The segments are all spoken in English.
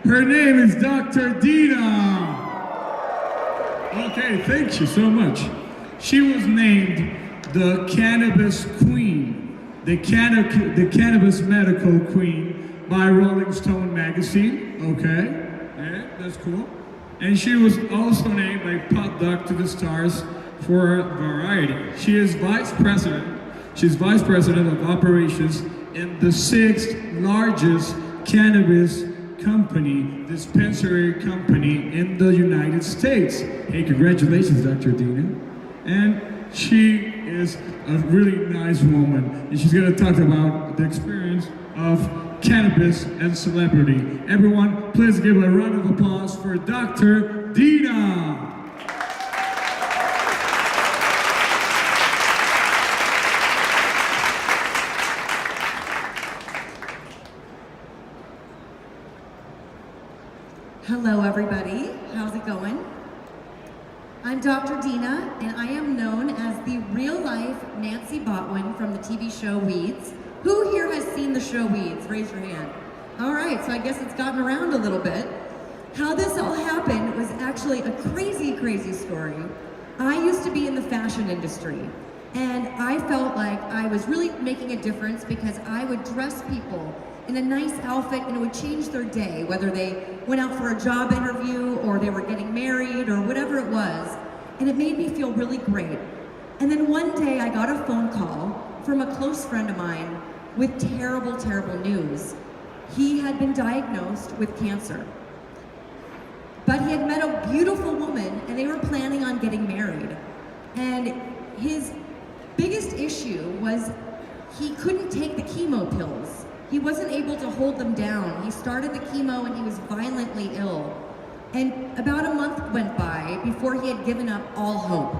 Her name is Dr. Dina. Okay, thank you so much. She was named the Cannabis Queen, the Cannabis Medical Queen by Rolling Stone magazine. Okay, yeah, that's cool. And she was also named by Pot Doc to the Stars for Variety. She is vice president. She's vice president of operations in the 6th largest cannabis company, dispensary company in the United States. Hey, congratulations, Dr. Dina. And she is a really nice woman. And she's gonna talk about the experience of cannabis and celebrity. Everyone, please give a round of applause for Dr. Dina. Hello everybody, how's it going? I'm Dr. Dina, and I am known as the real-life Nancy Botwin from the TV show Weeds. Who here has seen the show Weeds? Raise your hand. All right, so I guess it's gotten around a little bit. How this all happened was actually a crazy, crazy story. I used to be in the fashion industry, and I felt like I was really making a difference because I would dress people in a nice outfit and it would change their day, whether they went out for a job interview or they were getting married or whatever it was. And it made me feel really great. And then one day I got a phone call from a close friend of mine with terrible, terrible news. He had been diagnosed with cancer. But he had met a beautiful woman and they were planning on getting married. And his biggest issue was he couldn't take the chemo pills. He wasn't able to hold them down. He started the chemo and he was violently ill. And about a month went by before he had given up all hope.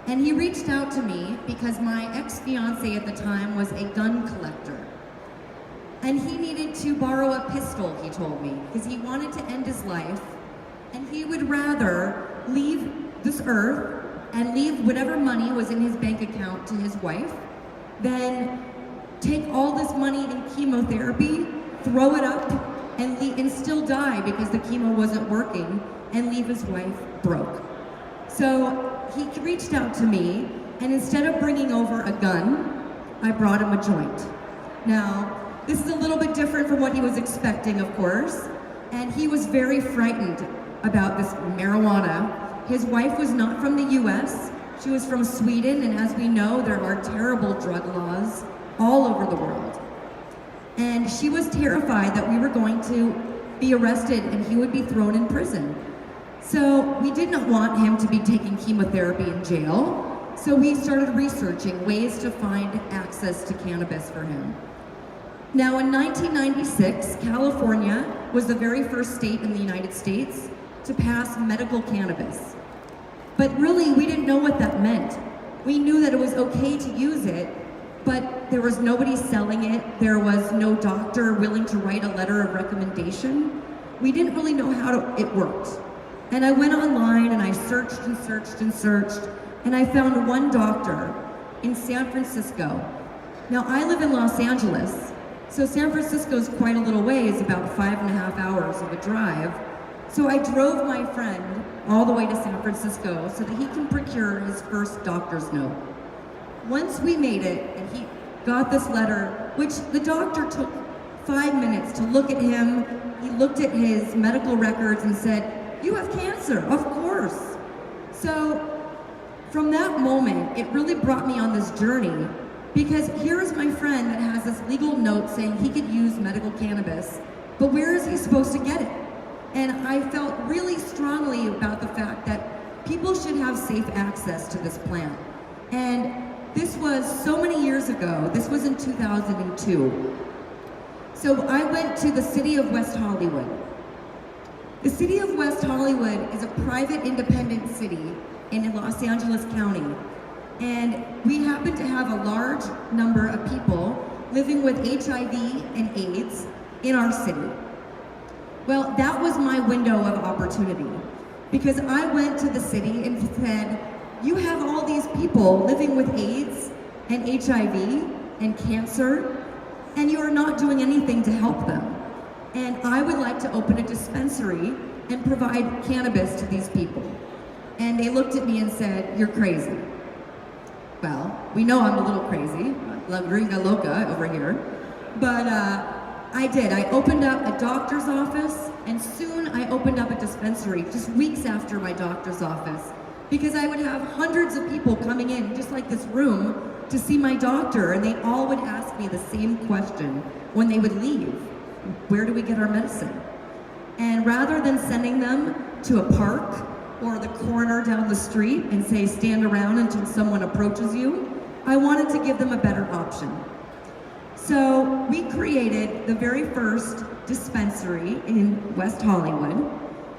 And he reached out to me because my ex-fiance at the time was a gun collector. And he needed to borrow a pistol, he told me, because he wanted to end his life. And he would rather leave this earth and leave whatever money was in his bank account to his wife than take all this money in chemotherapy, throw it up, and still die because the chemo wasn't working, and leave his wife broke. So he reached out to me, and instead of bringing over a gun, I brought him a joint. Now, this is a little bit different from what he was expecting, of course, and he was very frightened about this marijuana. His wife was not from the US, she was from Sweden, and as we know, there are terrible drug laws all over the world. And she was terrified that we were going to be arrested and he would be thrown in prison. So we did not want him to be taking chemotherapy in jail. So we started researching ways to find access to cannabis for him. Now in 1996, California was the very first state in the United States to pass medical cannabis. But really, we didn't know what that meant. We knew that it was okay to use it, but there was nobody selling it. There was no doctor willing to write a letter of recommendation. We didn't really know how it worked. And I went online and I searched and searched and searched, and I found one doctor in San Francisco. Now I live in Los Angeles, so San Francisco is quite a little ways, about 5.5 hours of a drive. So I drove my friend all the way to San Francisco so that he can procure his first doctor's note. Once we made it, and he got this letter, which the doctor took 5 minutes to look at him. He looked at his medical records and said, "You have cancer, of course." So from that moment, it really brought me on this journey, because here is my friend that has this legal note saying he could use medical cannabis, but where is he supposed to get it? And I felt really strongly about the fact that people should have safe access to this plant. And this was so many years ago. This was in 2002. So I went to the city of West Hollywood. The city of West Hollywood is a private independent city in Los Angeles County. And we happen to have a large number of people living with HIV and AIDS in our city. Well, that was my window of opportunity, because I went to the city and said, you have all these people living with AIDS and HIV and cancer, and you are not doing anything to help them. and I would like to open a dispensary and provide cannabis to these people. And they looked at me and said, "You're crazy." Well, we know I'm a little crazy, la gringa loca over here, but I did. I opened up a doctor's office, and soon I opened up a dispensary, just weeks after my doctor's office, because I would have hundreds of people coming in, just like this room, to see my doctor, and they all would ask me the same question when they would leave: where do we get our medicine? And rather than sending them to a park or the corner down the street and say, stand around until someone approaches you, I wanted to give them a better option. So we created the very first dispensary in West Hollywood.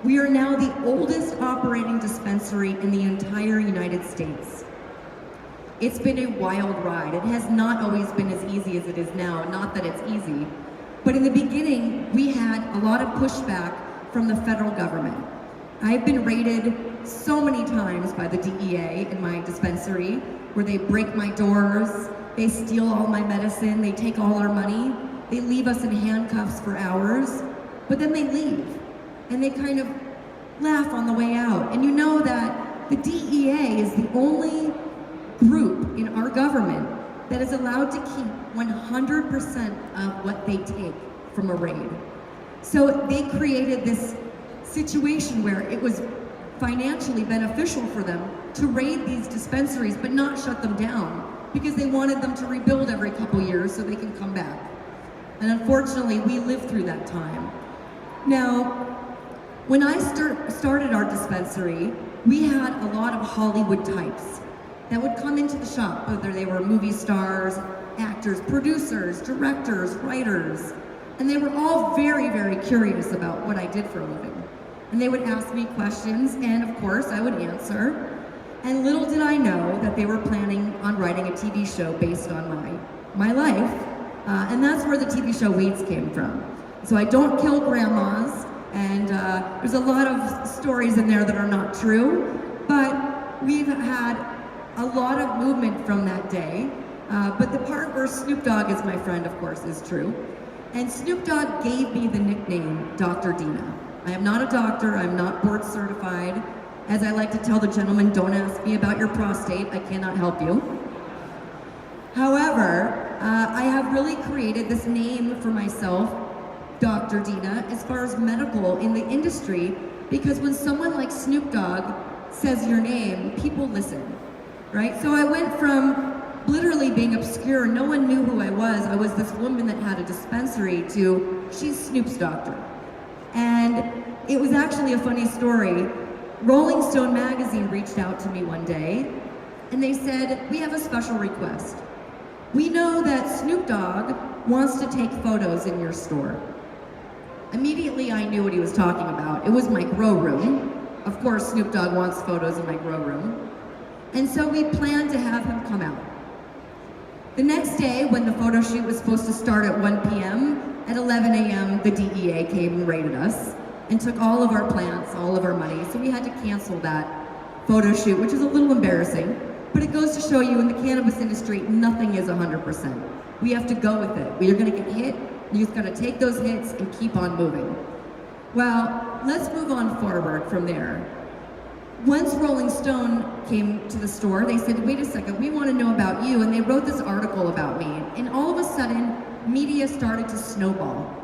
We are now the oldest operating dispensary in the entire United States. It's been a wild ride. It has not always been as easy as it is now. Not that it's easy, but in the beginning, we had a lot of pushback from the federal government. I've been raided so many times by the DEA in my dispensary, where they break my doors, they steal all my medicine, they take all our money, they leave us in handcuffs for hours, but then they leave, and they kind of laugh on the way out. And you know that the DEA is the only group in our government that is allowed to keep 100% of what they take from a raid. So they created this situation where it was financially beneficial for them to raid these dispensaries but not shut them down, because they wanted them to rebuild every couple years so they can come back. And unfortunately, we lived through that time. Now, when I started our dispensary, we had a lot of Hollywood types that would come into the shop, whether they were movie stars, actors, producers, directors, writers, and they were all very, very curious about what I did for a living. And they would ask me questions, and of course I would answer. And little did I know that they were planning on writing a TV show based on my life, and that's where the TV show Weeds came from. So I don't kill grandmas, and there's a lot of stories in there that are not true, but we've had a lot of movement from that day. But the part where Snoop Dogg is my friend, of course, is true. And Snoop Dogg gave me the nickname Dr. Dina. I am not a doctor, I'm not board certified. As I like to tell the gentleman, don't ask me about your prostate, I cannot help you. However, I have really created this name for myself, Dr. Dina, as far as medical in the industry, because when someone like Snoop Dogg says your name, people listen, right? So I went from literally being obscure, no one knew who I was this woman that had a dispensary, to she's Snoop's doctor. And it was actually a funny story. Rolling Stone magazine reached out to me one day, and they said, we have a special request. We know that Snoop Dogg wants to take photos in your store. Immediately I knew what he was talking about. It was my grow room. Of course, Snoop Dogg wants photos in my grow room. And so we planned to have him come out. The next day, when the photo shoot was supposed to start at 1 p.m., at 11 a.m., the DEA came and raided us and took all of our plants, all of our money. So we had to cancel that photo shoot, which is a little embarrassing, but it goes to show you in the cannabis industry, nothing is 100%. We have to go with it. We are gonna get hit, you just gotta take those hits and keep on moving. Well, let's move on forward from there. Once Rolling Stone came to the store, they said, wait a second, we wanna know about you, and they wrote this article about me, and all of a sudden, media started to snowball,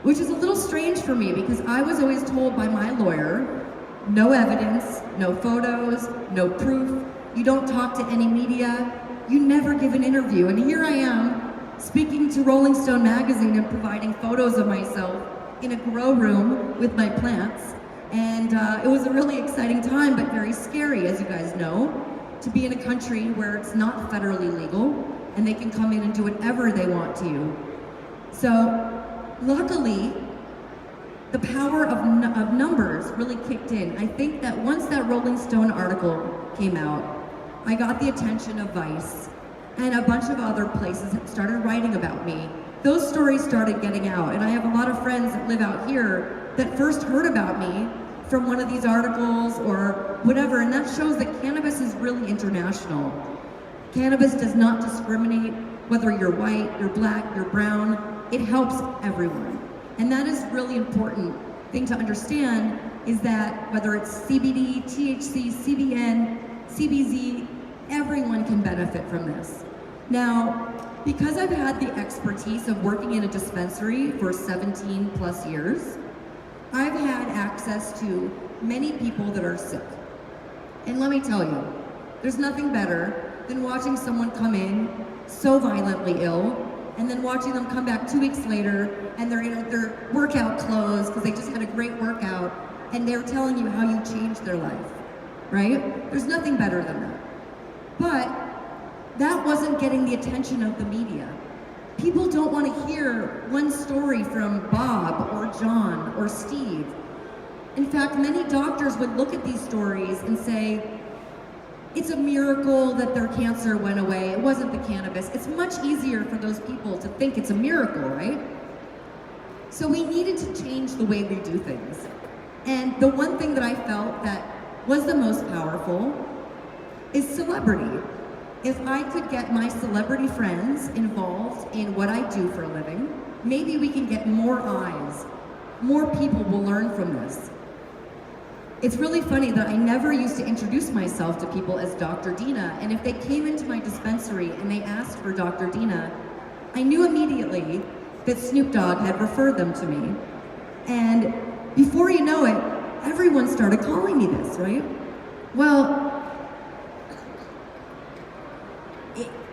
which is a little strange for me because I was always told by my lawyer, no evidence, no photos, no proof, you don't talk to any media, you never give an interview. And here I am speaking to Rolling Stone magazine and providing photos of myself in a grow room with my plants. And it was a really exciting time, but very scary, as you guys know, to be in a country where it's not federally legal and they can come in and do whatever they want to you. So luckily, the power of numbers really kicked in. I think that once that Rolling Stone article came out, I got the attention of Vice, and a bunch of other places started writing about me. Those stories started getting out, and I have a lot of friends that live out here that first heard about me from one of these articles or whatever, and that shows that cannabis is really international. Cannabis does not discriminate whether you're white, you're black, you're brown. It helps everyone. And that is really important thing to understand, is that whether it's CBD, THC, CBN, CBZ, everyone can benefit from this. Now, because I've had the expertise of working in a dispensary for 17 plus years, I've had access to many people that are sick. And let me tell you, there's nothing better than watching someone come in so violently ill, and then watching them come back 2 weeks later and they're in their workout clothes because they just had a great workout, and they're telling you how you changed their life, right? There's nothing better than that. But that wasn't getting the attention of the media. People don't want to hear one story from Bob or John or Steve. In fact, many doctors would look at these stories and say, it's a miracle that their cancer went away. It wasn't the cannabis. It's much easier for those people to think it's a miracle, right? So we needed to change the way we do things. And the one thing that I felt that was the most powerful is celebrity. If I could get my celebrity friends involved in what I do for a living, maybe we can get more eyes. More people will learn from this. It's really funny that I never used to introduce myself to people as Dr. Dina, and if they came into my dispensary and they asked for Dr. Dina, I knew immediately that Snoop Dogg had referred them to me. And before you know it, everyone started calling me this, right? Well,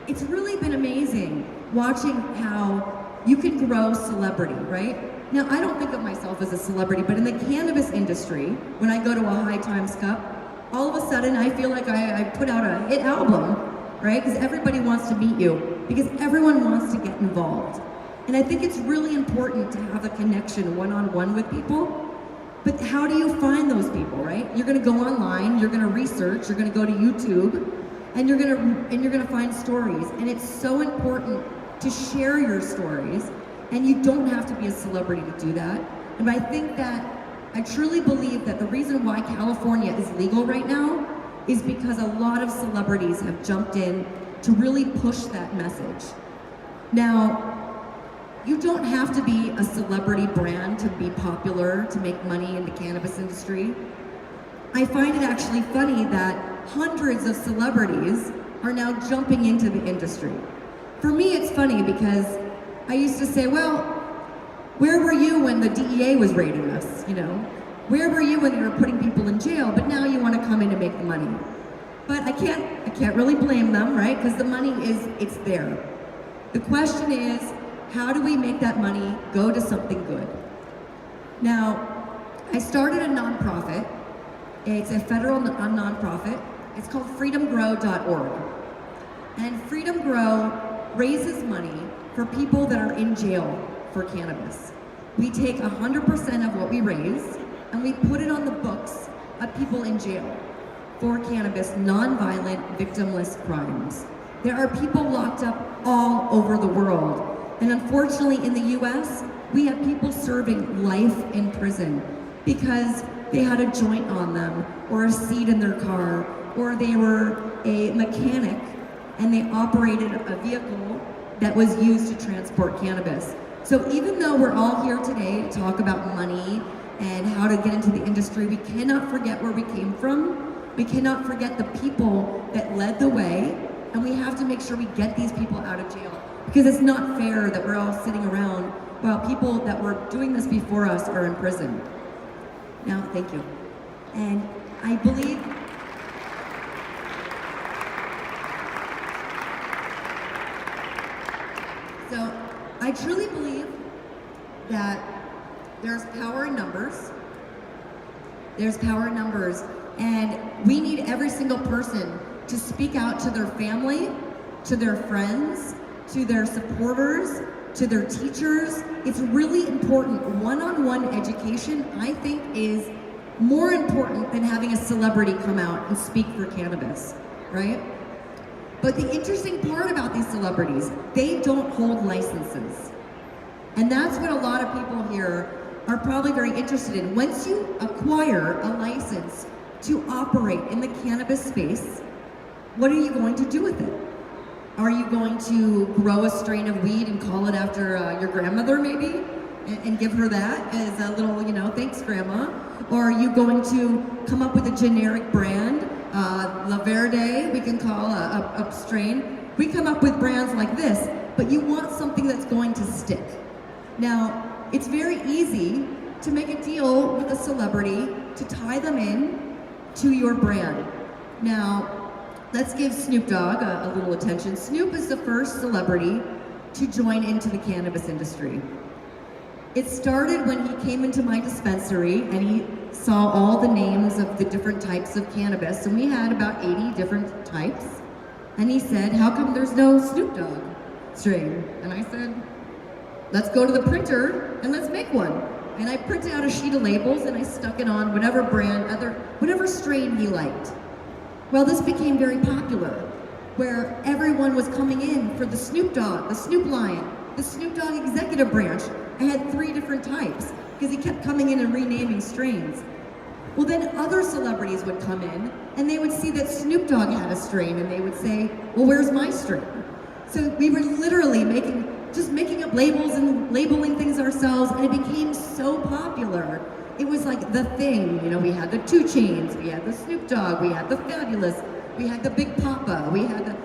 it's really been amazing watching how you can grow celebrity, right? Now, I don't think of myself as a celebrity, but in the cannabis industry, when I go to a High Times Cup, all of a sudden I feel like I put out a hit album, right? Because everybody wants to meet you, because everyone wants to get involved. And I think it's really important to have a connection one-on-one with people. But how do you find those people, right? You're gonna go online, you're gonna research, you're gonna go to YouTube, and you're gonna find stories. And it's so important to share your stories. And you don't have to be a celebrity to do that. And I think that, I truly believe that the reason why California is legal right now is because a lot of celebrities have jumped in to really push that message. Now, you don't have to be a celebrity brand to be popular, to make money in the cannabis industry. I find it actually funny that hundreds of celebrities are now jumping into the industry. For me, it's funny because I used to say, well, where were you when the DEA was raiding us, you know? Where were you when they were putting people in jail? But now you want to come in and make the money. But I can't really blame them, right? Because the money it's there. The question is, how do we make that money go to something good? Now, I started a nonprofit. It's a federal nonprofit. It's called freedomgrow.org. And Freedom Grow raises money for people that are in jail for cannabis. We take 100% of what we raise and we put it on the books of people in jail for cannabis, non-violent, victimless crimes. There are people locked up all over the world. And unfortunately in the US, we have people serving life in prison because they had a joint on them, or a seat in their car, or they were a mechanic and they operated a vehicle that was used to transport cannabis. So even though we're all here today to talk about money and how to get into the industry, we cannot forget where we came from. We cannot forget the people that led the way, and we have to make sure we get these people out of jail, because it's not fair that we're all sitting around while people that were doing this before us are in prison. Now, thank you. And I believe so I truly believe that there's power in numbers. There's power in numbers, and we need every single person to speak out to their family, to their friends, to their supporters, to their teachers. It's really important. One-on-one education, I think, is more important than having a celebrity come out and speak for cannabis, right? But the interesting part about these celebrities, they don't hold licenses. And that's what a lot of people here are probably very interested in. Once you acquire a license to operate in the cannabis space, what are you going to do with it? Are you going to grow a strain of weed and call it after your grandmother, maybe? and give her that as a little, thanks, Grandma? Or are you going to come up with a generic brand? La Verde, we can call a strain. We come up with brands like this, but you want something that's going to stick. Now, it's very easy to make a deal with a celebrity to tie them in to your brand. Now, let's give Snoop Dogg a little attention. Snoop is the first celebrity to join into the cannabis industry. It started when he came into my dispensary and he saw all the names of the different types of cannabis, and we had about 80 different types. And he said, how come there's no Snoop Dogg strain? And I said, let's go to the printer and let's make one. And I printed out a sheet of labels and I stuck it on whatever brand, whatever strain he liked. Well, this became very popular, where everyone was coming in for the Snoop Dogg, the Snoop line, the Snoop Dogg executive branch. I had 3 different types because he kept coming in and renaming strains. Well, then other celebrities would come in and they would see that Snoop Dogg had a strain and they would say, well, where's my strain? So we were literally just making up labels and labeling things ourselves, and it became so popular. It was like the thing. We had the 2 Chainz, we had the Snoop Dogg, we had the Fabulous, we had the Big Papa, we had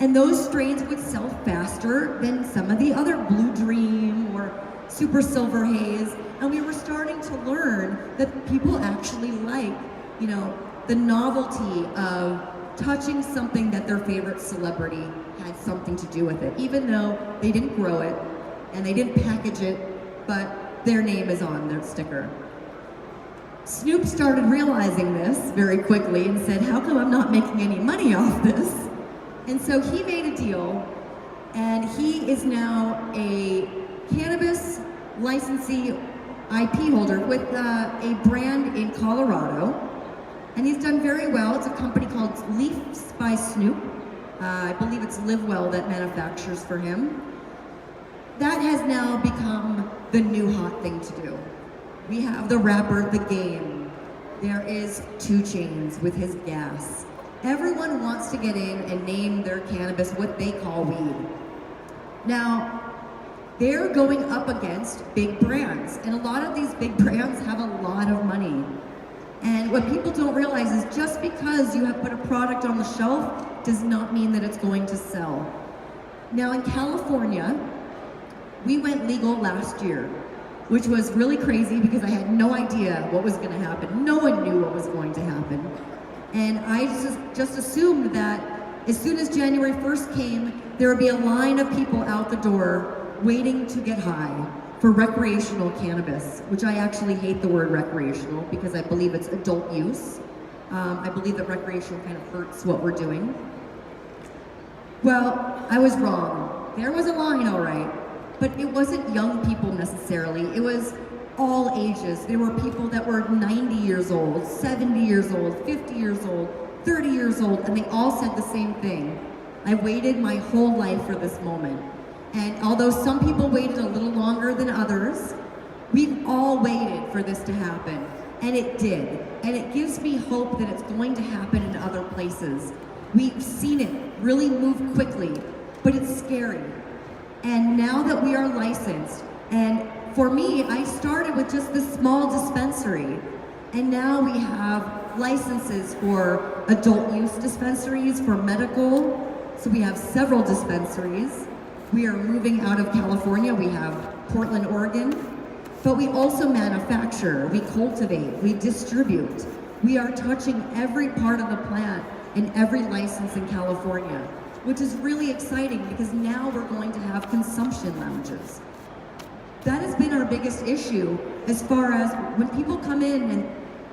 and those strains would sell faster than some of the other Blue Dream or Super Silver Haze. And we were starting to learn that people actually like, the novelty of touching something that their favorite celebrity had something to do with it, even though they didn't grow it and they didn't package it, but their name is on their sticker. Snoop started realizing this very quickly and said, how come I'm not making any money off this? And so he made a deal, and he is now a cannabis licensee IP holder with a brand in Colorado, and he's done very well. It's a company called Leafs by Snoop. I believe it's Live Well that manufactures for him. That has now become the new hot thing to do. We have the rapper The Game. There is 2 Chainz with his gas. Everyone wants to get in and name their cannabis what they call weed. Now, they're going up against big brands, and a lot of these big brands have a lot of money. And what people don't realize is just because you have put a product on the shelf does not mean that it's going to sell. Now in California, we went legal last year, which was really crazy because I had no idea what was going to happen. No one knew what was going to happen. And I just assumed that as soon as January 1st came, there would be a line of people out the door waiting to get high for recreational cannabis, which I actually hate the word recreational because I believe it's adult use. I believe that recreational kind of hurts what we're doing. Well, I was wrong. There was a line, all right, but it wasn't young people necessarily. It was all ages. There were people that were 90 years old, 70 years old, 50 years old, 30 years old, and they all said the same thing. I waited my whole life for this moment. And although some people waited a little longer than others, we've all waited for this to happen. And it did. And it gives me hope that it's going to happen in other places. We've seen it really move quickly, but it's scary. And now that we are licensed, and for me, I started with just this small dispensary, and now we have licenses for adult use dispensaries, for medical, so we have several dispensaries. We are moving out of California. We have Portland, Oregon, but we also manufacture, we cultivate, we distribute. We are touching every part of the plant in every license in California, which is really exciting because now we're going to have consumption lounges. That has been our biggest issue as far as when people come in, and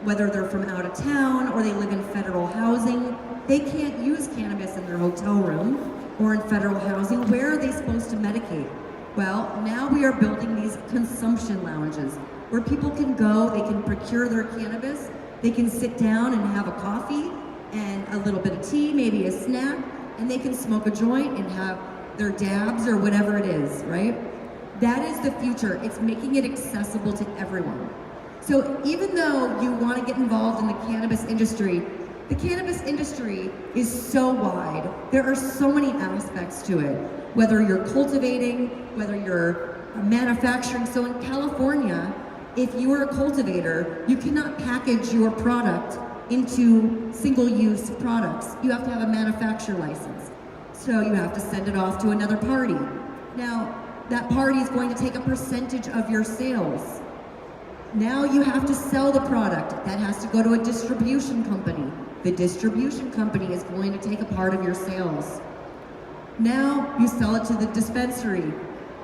whether they're from out of town or they live in federal housing, they can't use cannabis in their hotel room or in federal housing. Where are they supposed to medicate? Well, now we are building these consumption lounges where people can go, they can procure their cannabis, they can sit down and have a coffee and a little bit of tea, maybe a snack, and they can smoke a joint and have their dabs or whatever it is, right? That is the future. It's making it accessible to everyone. So even though you want to get involved in the cannabis industry is so wide. There are so many aspects to it. Whether you're cultivating, whether you're manufacturing. So in California, if you are a cultivator, you cannot package your product into single-use products. You have to have a manufacturer license. So you have to send it off to another party. Now, that party is going to take a percentage of your sales. Now you have to sell the product. That has to go to a distribution company. The distribution company is going to take a part of your sales. Now you sell it to the dispensary.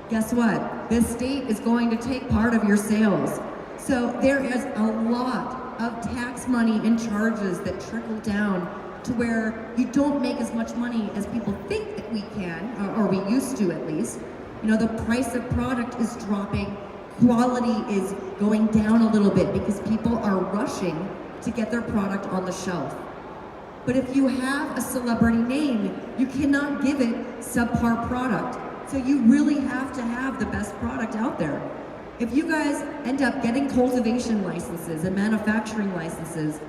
Guess what? This state is going to take part of your sales. So there is a lot of tax money and charges that trickle down to where you don't make as much money as people think that we can, or we used to at least. You know, the price of product is dropping, quality is going down a little bit because people are rushing to get their product on the shelf. But if you have a celebrity name, you cannot give it subpar product. So you really have to have the best product out there. If you guys end up getting cultivation licenses and manufacturing licenses,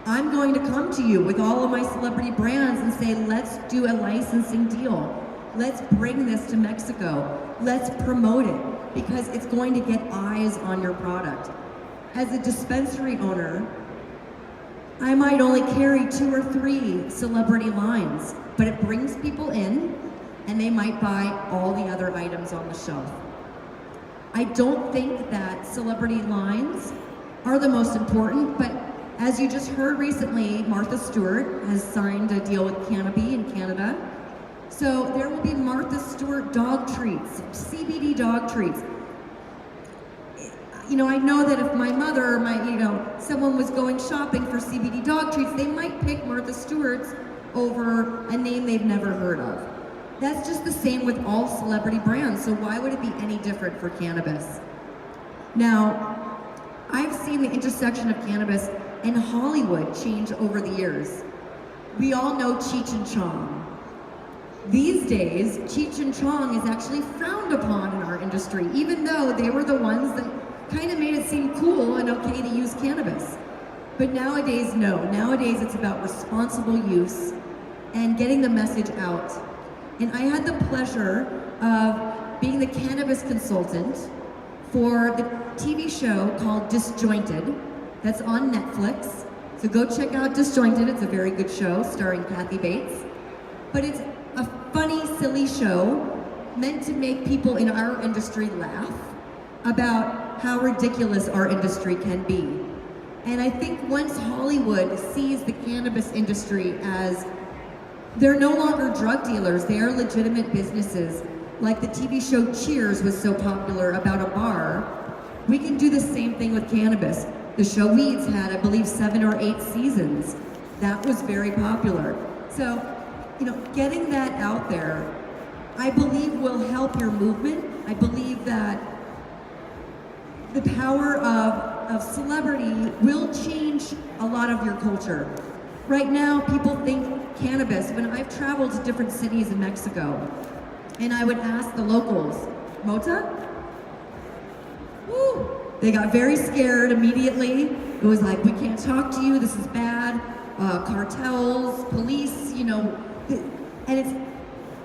I'm going to come to you with all of my celebrity brands and say, let's do a licensing deal. Let's bring this to Mexico. Let's promote it because it's going to get eyes on your product. As a dispensary owner, I might only carry 2 or 3 celebrity lines, but it brings people in and they might buy all the other items on the shelf. I don't think that celebrity lines are the most important, but as you just heard recently, Martha Stewart has signed a deal with Cannabis in Canada. So there will be Martha Stewart dog treats, CBD dog treats. You know, I know that if my mother or someone was going shopping for CBD dog treats, they might pick Martha Stewart's over a name they've never heard of. That's just the same with all celebrity brands, so why would it be any different for cannabis? Now, I've seen the intersection of cannabis and Hollywood change over the years. We all know Cheech and Chong. These days, Cheech and Chong is actually frowned upon in our industry, even though they were the ones that kind of made it seem cool and okay to use cannabis. But nowadays, no. Nowadays, it's about responsible use and getting the message out. And I had the pleasure of being the cannabis consultant for the TV show called Disjointed, that's on Netflix. So go check out Disjointed, it's a very good show starring Kathy Bates. But it's a funny, silly show meant to make people in our industry laugh about how ridiculous our industry can be. And I think once Hollywood sees the cannabis industry as they're no longer drug dealers, they are legitimate businesses. Like the TV show Cheers was so popular about a bar, we can do the same thing with cannabis. The show Weeds had, I believe, 7 or 8 seasons. That was very popular. So, getting that out there, I believe will help your movement. I believe that the power of celebrity will change a lot of your culture. Right now, people think cannabis. When I've traveled to different cities in Mexico, and I would ask the locals, Mota? Woo! They got very scared immediately. It was like, we can't talk to you, this is bad. Cartels, police,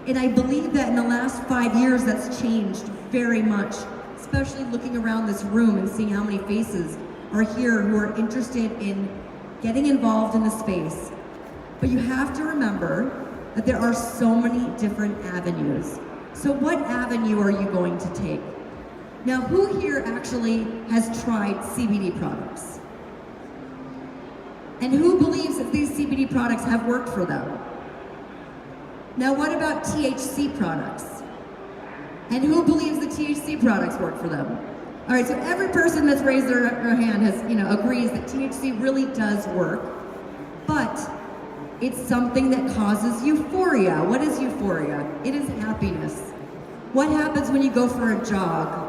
and I believe that in the last 5 years, that's changed very much, especially looking around this room and seeing how many faces are here who are interested in getting involved in the space. But you have to remember that there are so many different avenues. So what avenue are you going to take? Now, who here actually has tried CBD products? And who believes that these CBD products have worked for them? Now, what about THC products? And who believes the THC products work for them? All right, so every person that's raised their hand has, agrees that THC really does work, but it's something that causes euphoria. What is euphoria? It is happiness. What happens when you go for a jog?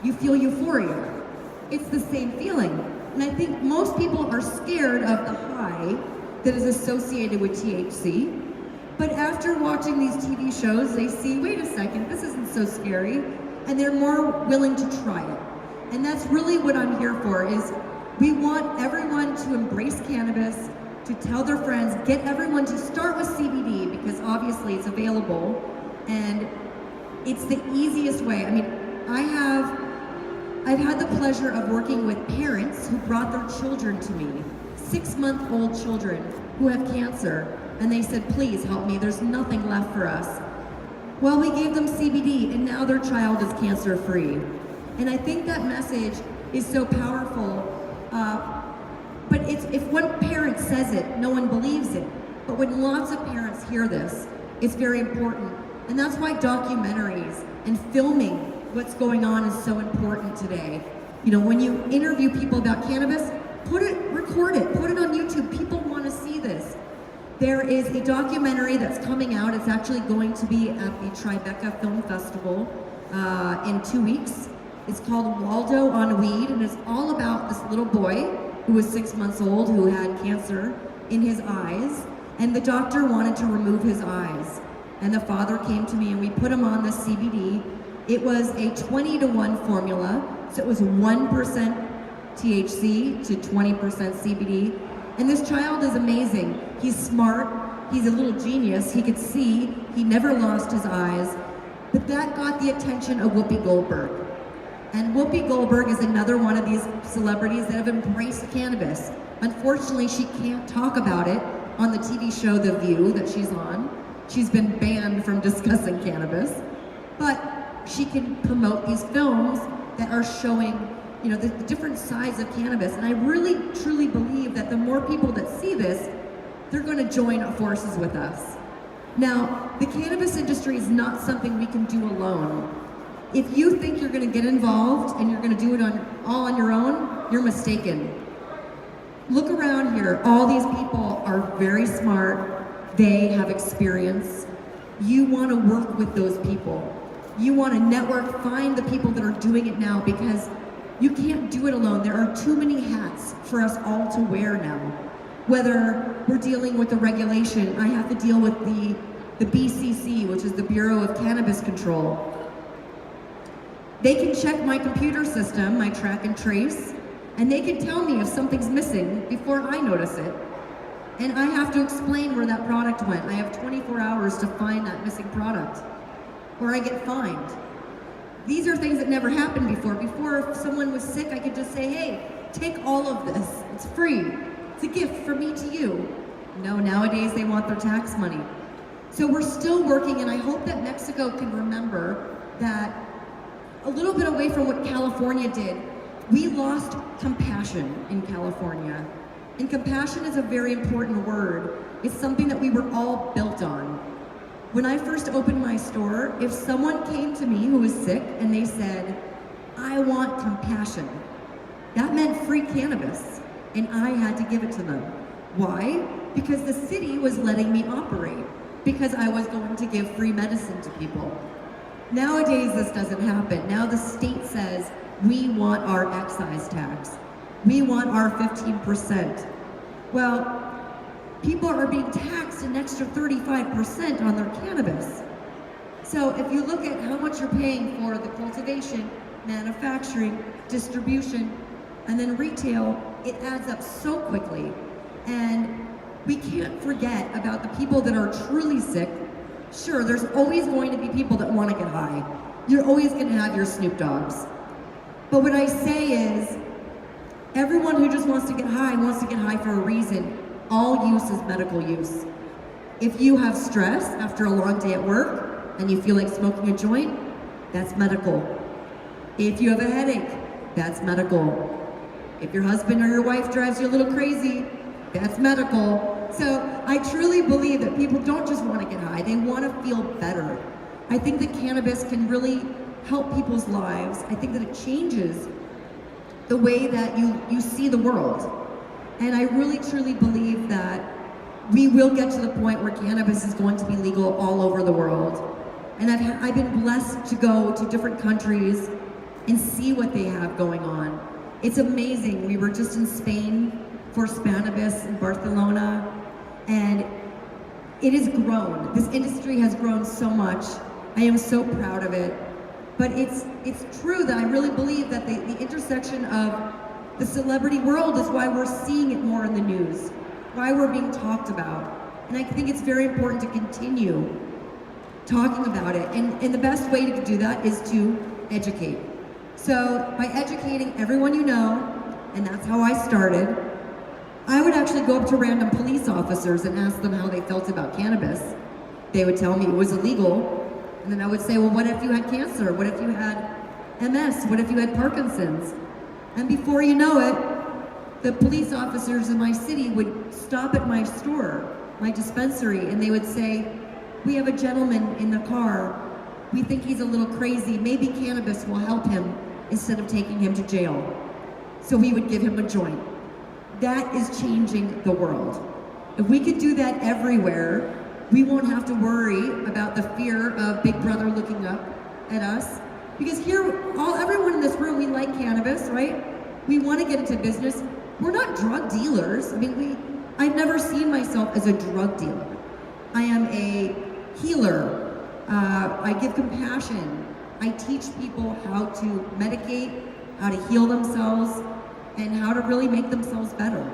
You feel euphoria. It's the same feeling. And I think most people are scared of the high that is associated with THC. But after watching these TV shows, they see, wait a second, this isn't so scary. And they're more willing to try it. And that's really what I'm here for, is we want everyone to embrace cannabis, to tell their friends, get everyone to start with CBD because obviously it's available and it's the easiest way. I mean, I've had the pleasure of working with parents who brought their children to me, 6-month-old children who have cancer, and they said, please help me, there's nothing left for us. Well, we gave them CBD, and now their child is cancer-free. And I think that message is so powerful, but if one parent says it, no one believes it. But when lots of parents hear this, it's very important. And that's why documentaries and filming what's going on is so important today. You know, when you interview people about cannabis, record it, put it on YouTube. People want to see this. There is a documentary that's coming out. It's actually going to be at the Tribeca Film Festival in 2 weeks. It's called Waldo on Weed, and it's all about this little boy who was 6 months old who had cancer in his eyes, and the doctor wanted to remove his eyes. And the father came to me and we put him on the CBD. It was a 20-to-1 formula, so it was 1% THC to 20% CBD. And this child is amazing. He's smart, he's a little genius, he could see, he never lost his eyes. But that got the attention of Whoopi Goldberg. And Whoopi Goldberg is another one of these celebrities that have embraced cannabis. Unfortunately, she can't talk about it on the TV show The View that she's on. She's been banned from discussing cannabis, but she can promote these films that are showing, you know, the different sides of cannabis. And I really, truly believe that the more people that see this, they're going to join forces with us. Now, the cannabis industry is not something we can do alone. If you think you're going to get involved and you're going to do it all on your own, you're mistaken. Look around here. All these people are very smart. They have experience. You want to work with those people. You want to network, find the people that are doing it now, because you can't do it alone. There are too many hats for us all to wear now. Whether we're dealing with the regulation, I have to deal with the BCC, which is the Bureau of Cannabis Control. They can check my computer system, my track and trace, and they can tell me if something's missing before I notice it. And I have to explain where that product went. I have 24 hours to find that missing product, or I get fined. These are things that never happened before. Before, if someone was sick, I could just say, hey, take all of this. It's free. It's a gift from me to you. No, nowadays they want their tax money. So we're still working, and I hope that Mexico can remember that a little bit away from what California did, we lost compassion in California. And compassion is a very important word. It's something that we were all built on. When I first opened my store, if someone came to me who was sick and they said, I want compassion, that meant free cannabis, and I had to give it to them. Why? Because the city was letting me operate, because I was going to give free medicine to people. Nowadays, this doesn't happen. Now the state says, we want our excise tax. We want our 15%. Well, people are being taxed an extra 35% on their cannabis. So if you look at how much you're paying for the cultivation, manufacturing, distribution, and then retail, it adds up so quickly. And we can't forget about the people that are truly sick. Sure, there's always going to be people that want to get high. You're always going to have your Snoop Doggs. But what I say is, everyone who just wants to get high for a reason. All use is medical use. If you have stress after a long day at work and you feel like smoking a joint, that's medical. If you have a headache, that's medical. If your husband or your wife drives you a little crazy, that's medical. So I truly believe that people don't just want to get high, they want to feel better. I think that cannabis can really help people's lives. I think that it changes the way that you see the world. And I really truly believe that we will get to the point where cannabis is going to be legal all over the world. And I've been blessed to go to different countries and see what they have going on. It's amazing. We were just in Spain for Cannabis in Barcelona, and it has grown. This industry has grown so much. I am so proud of it. But it's true that I really believe that the intersection of the celebrity world is why we're seeing it more in the news, why we're being talked about. And I think it's very important to continue talking about it. And the best way to do that is to educate. So by educating everyone you know, and that's how I started, I would actually go up to random police officers and ask them how they felt about cannabis. They would tell me it was illegal, and then I would say, well, what if you had cancer? What if you had MS? What if you had Parkinson's? And before you know it, the police officers in my city would stop at my store, my dispensary, and they would say, we have a gentleman in the car. We think he's a little crazy. Maybe cannabis will help him instead of taking him to jail. So we would give him a joint. That is changing the world. If we could do that everywhere, we won't have to worry about the fear of Big Brother looking up at us. Because here, everyone in this room, we like cannabis, right? We want to get into business. We're not drug dealers. I mean, I've never seen myself as a drug dealer. I am a healer. I give compassion. I teach people how to medicate, how to heal themselves, and how to really make themselves better.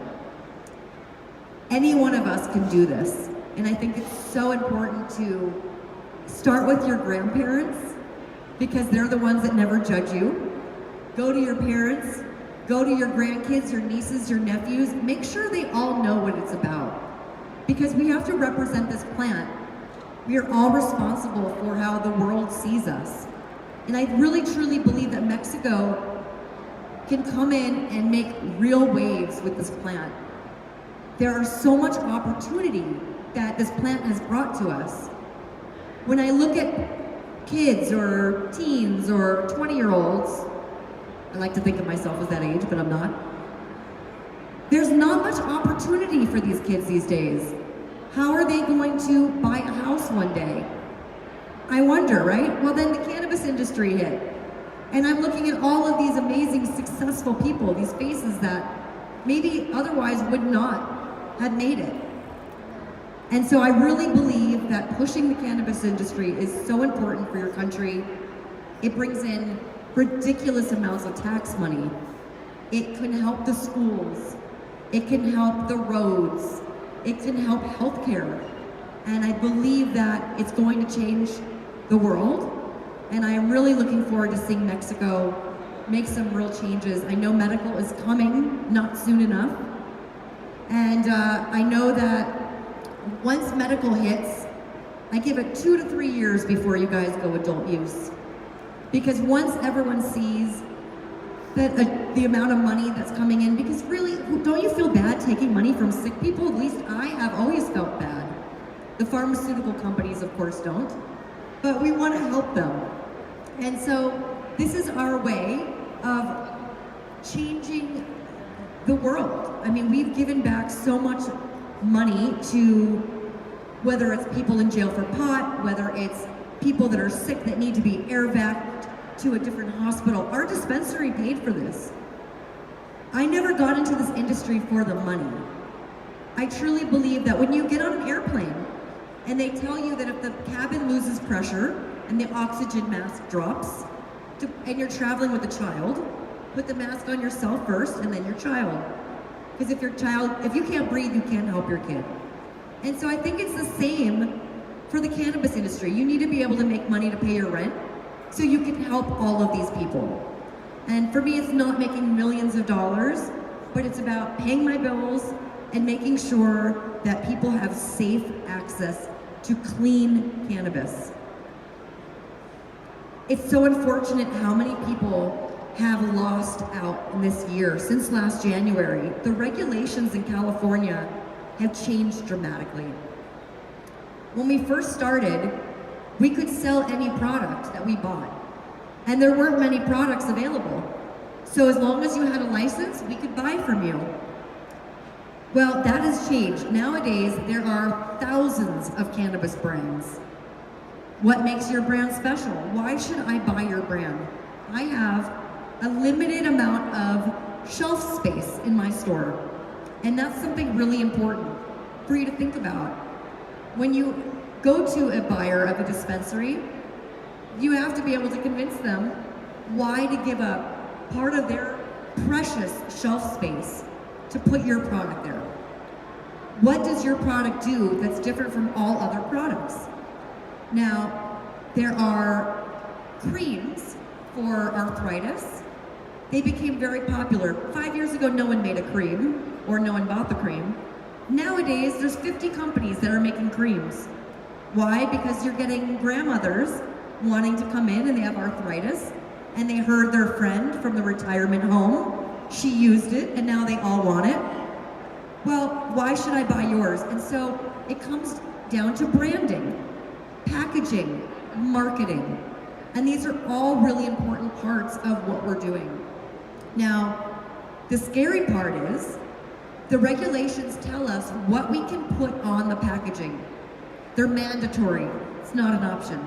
Any one of us can do this. And I think it's so important to start with your grandparents, because they're the ones that never judge you. Go to your parents, go to your grandkids, your nieces, your nephews. Make sure they all know what it's about. Because we have to represent this plant. We are all responsible for how the world sees us. And I really truly believe that Mexico can come in and make real waves with this plant. There are so much opportunity that this plant has brought to us. When I look at kids or teens or 20-year-olds, I like to think of myself as that age, but I'm not. There's not much opportunity for these kids these days. How are they going to buy a house one day? I wonder, right? Well, then the cannabis industry hit. And I'm looking at all of these amazing, successful people, these faces that maybe otherwise would not have made it. And so I really believe that pushing the cannabis industry is so important for your country. It brings in ridiculous amounts of tax money. It can help the schools. It can help the roads. It can help healthcare. And I believe that it's going to change the world. And I am really looking forward to seeing Mexico make some real changes. I know medical is coming, not soon enough. And I know that once medical hits, I give it 2 to 3 years before you guys go adult use. Because once everyone sees that the amount of money that's coming in, because really, don't you feel bad taking money from sick people? At least I have always felt bad. The pharmaceutical companies, of course, don't. But we want to help them. And so this is our way of changing the world. I mean, we've given back so much money to, whether it's people in jail for pot, whether it's people that are sick that need to be air vac'd to a different hospital. Our dispensary paid for this. I never got into this industry for the money. I truly believe that when you get on an airplane and they tell you that if the cabin loses pressure and the oxygen mask drops, and you're traveling with a child, put the mask on yourself first and then your child. Because if you can't breathe, you can't help your kid. And so I think it's the same for the cannabis industry. You need to be able to make money to pay your rent so you can help all of these people. And for me, it's not making millions of dollars, but it's about paying my bills and making sure that people have safe access to clean cannabis. It's so unfortunate how many people have lost out in this year. Since last January, the regulations in California have changed dramatically. When we first started, we could sell any product that we bought, and there weren't many products available. So as long as you had a license, we could buy from you. Well, that has changed. Nowadays, there are thousands of cannabis brands. What makes your brand special? Why should I buy your brand? I have a limited amount of shelf space in my store. And that's something really important for you to think about. When you go to a buyer of a dispensary, you have to be able to convince them why to give up part of their precious shelf space to put your product there. What does your product do that's different from all other products? Now, there are creams for arthritis. They became very popular. 5 years ago, no one made a cream, or no one bought the cream. Nowadays, there's 50 companies that are making creams. Why? Because you're getting grandmothers wanting to come in and they have arthritis, and they heard their friend from the retirement home, she used it, and now they all want it. Well, why should I buy yours? And so it comes down to branding, packaging, marketing. And these are all really important parts of what we're doing. Now, the scary part is the regulations tell us what we can put on the packaging. They're mandatory. It's not an option.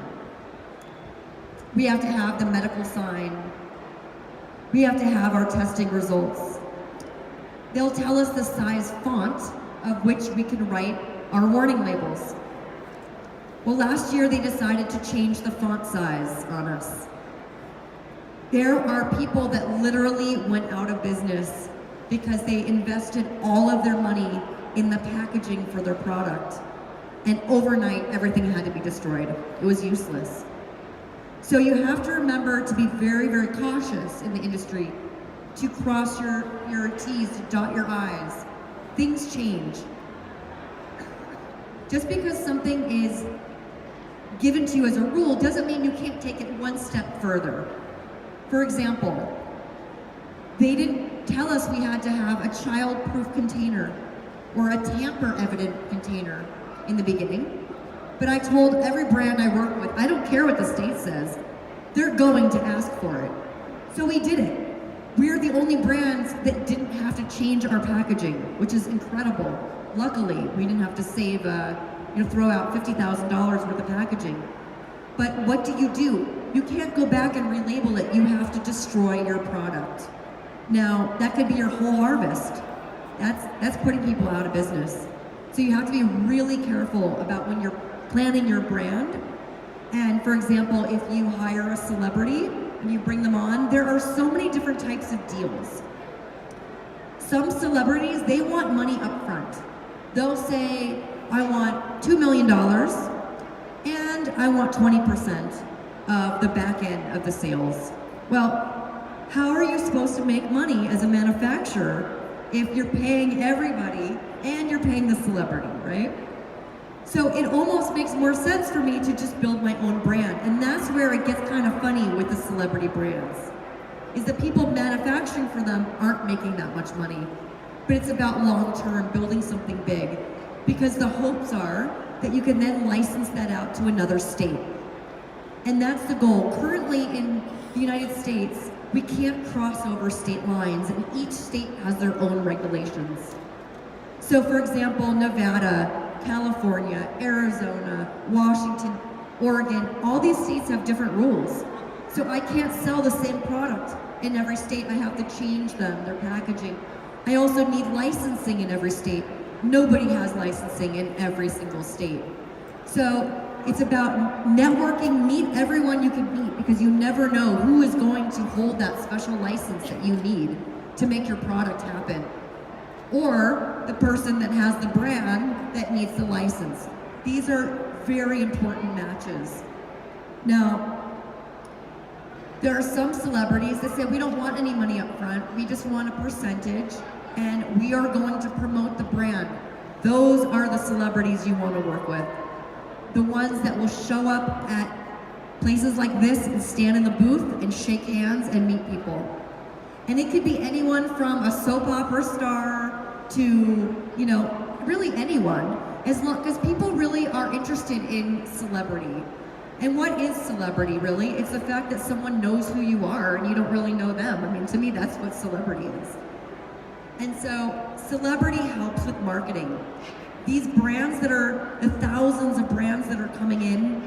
We have to have the medical sign. We have to have our testing results. They'll tell us the size font of which we can write our warning labels. Well, last year they decided to change the font size on us. There are people that literally went out of business because they invested all of their money in the packaging for their product. And overnight, everything had to be destroyed. It was useless. So you have to remember to be very, very cautious in the industry, to cross your T's, to dot your I's. Things change. Just because something is given to you as a rule doesn't mean you can't take it one step further. For example, they didn't tell us we had to have a child-proof container or a tamper-evident container in the beginning. But I told every brand I work with, I don't care what the state says, they're going to ask for it. So we did it. We're the only brands that didn't have to change our packaging, which is incredible. Luckily, we didn't have to save, throw out $50,000 worth of packaging. But what do? You can't go back and relabel it. You have to destroy your product. Now, that could be your whole harvest. That's putting people out of business. So you have to be really careful about when you're planning your brand. And for example, if you hire a celebrity and you bring them on, there are so many different types of deals. Some celebrities, they want money up front. They'll say, I want $2 million and I want 20% of the back end of the sales. Well, how are you supposed to make money as a manufacturer if you're paying everybody and you're paying the celebrity, right? So it almost makes more sense for me to just build my own brand. And that's where it gets kind of funny with the celebrity brands, is the people manufacturing for them aren't making that much money. But it's about long-term, building something big. Because the hopes are that you can then license that out to another state. And that's the goal. Currently in the United States, we can't cross over state lines, and each state has their own regulations. So for example, Nevada, California, Arizona, Washington, Oregon, all these states have different rules. So I can't sell the same product in every state. I have to change them, their packaging. I also need licensing in every state. Nobody has licensing in every single state. So it's about networking, meet everyone you can meet, because you never know who is going to hold that special license that you need to make your product happen. Or the person that has the brand that needs the license. These are very important matches. Now, there are some celebrities that say we don't want any money up front, we just want a percentage, and we are going to promote the brand. Those are the celebrities you want to work with. The ones that will show up at places like this and stand in the booth and shake hands and meet people. And it could be anyone from a soap opera star to, really anyone, as long as people really are interested in celebrity. And what is celebrity, really? It's the fact that someone knows who you are and you don't really know them. I mean, to me, that's what celebrity is. And so, celebrity helps with marketing. These brands that are, the thousands of brands that are coming in,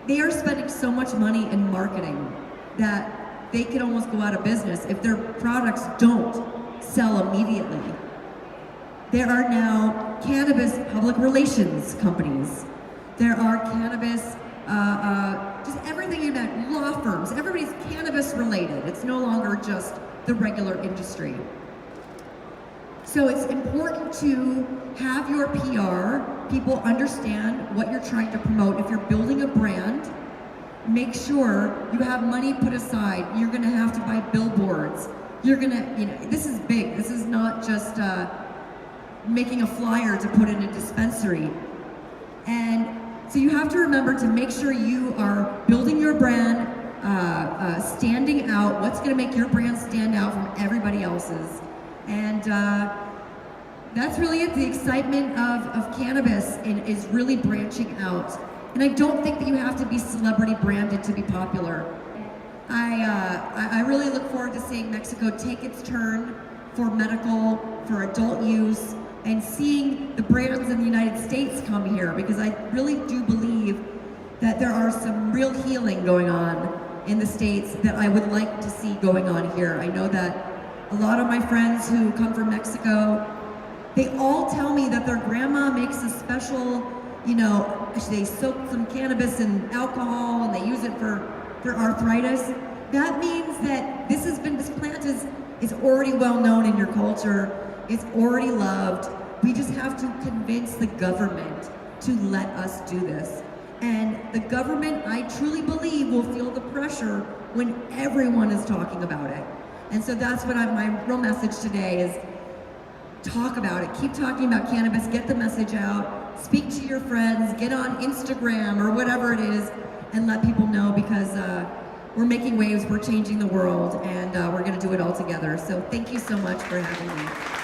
they are spending so much money in marketing that they could almost go out of business if their products don't sell immediately. There are now cannabis public relations companies. There are cannabis, just everything you know, law firms. Everybody's cannabis related. It's no longer just the regular industry. So it's important to have your PR, people understand what you're trying to promote. If you're building a brand, make sure you have money put aside. You're gonna have to buy billboards. You're gonna, this is big. This is not just making a flyer to put in a dispensary. And so you have to remember to make sure you are building your brand, standing out, what's gonna make your brand stand out from everybody else's. And that's really it. The excitement of cannabis is really branching out. And I don't think that you have to be celebrity branded to be popular. I really look forward to seeing Mexico take its turn for medical, for adult use, and seeing the brands in the United States come here, because I really do believe that there are some real healing going on in the States that I would like to see going on here. I know that a lot of my friends who come from Mexico, they all tell me that their grandma makes a special, they soak some cannabis in alcohol and they use it for arthritis. That means that this plant is already well known in your culture. It's already loved. We just have to convince the government to let us do this. And the government, I truly believe, will feel the pressure when everyone is talking about it. And so that's what my real message today is: talk about it. Keep talking about cannabis. Get the message out. Speak to your friends. Get on Instagram or whatever it is and let people know, because we're making waves. We're changing the world, and we're going to do it all together. So thank you so much for having me.